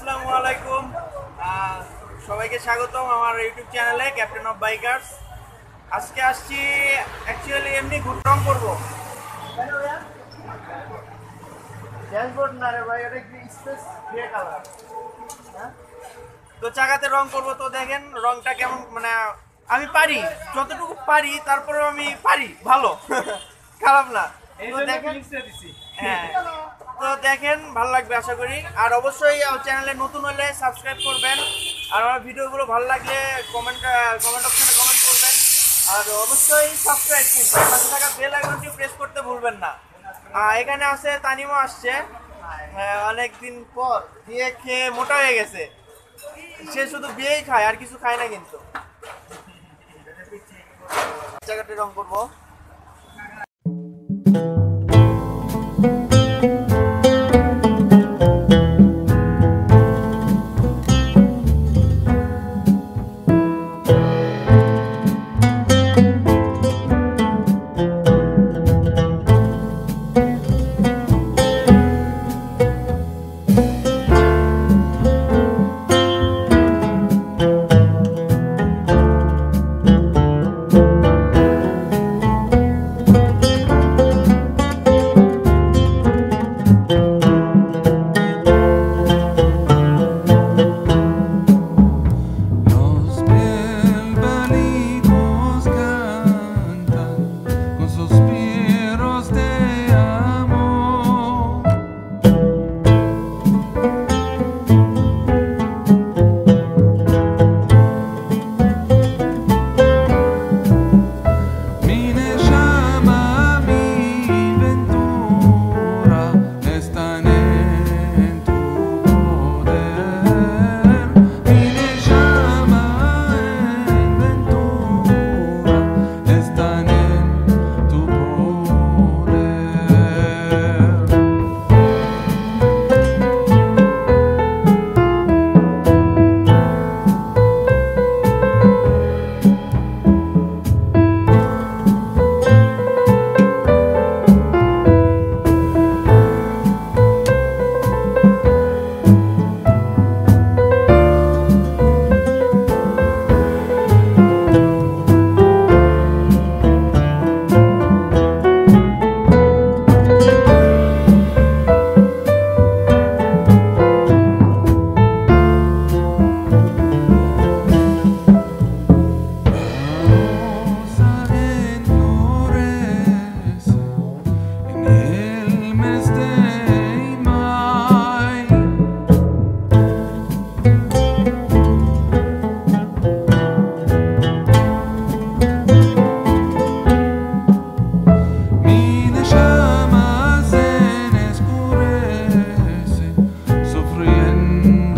আসসালামু আলাইকুম, সবাইকে স্বাগতম আমার ইউটিউব চ্যানেলে ক্যাপ্টেন অফ বাইকার্স। আজকে আসছি অ্যাকচুয়ালি এমনি রং করবো। ড্যাশবোর্ড না রে ভাই, এটা কি স্পেস গ্রে কালার। তো চাকাতে রং করবো, তো দেখেন রংটা কেমন, মানে আমি পারি যতটুকু পারি, তারপরেও আমি পারি ভালো খারাপ না। তো দেখেন, হ্যাঁ, তো দেখেন ভালো লাগবে আশা করি। আর অবশ্যই চ্যানেলে নতুন হলে সাবস্ক্রাইব করবেন, আর আমার ভিডিওগুলো ভালো লাগলে কমেন্ট অপশনে কমেন্ট করবেন, আর অবশ্যই সাবস্ক্রাইব কিন্তু পাশে থাকা বেল আইকনটি প্রেস করতে ভুলবেন না। এখানে আছে তানিমও আসছে, অনেকদিন পর বিয়ে খেয়ে মোটা হয়ে গেছে। সে শুধু বিয়েই খায়, আর কিছু খায় না। কিন্তু জায়গাটি রং করবো। Sufriendo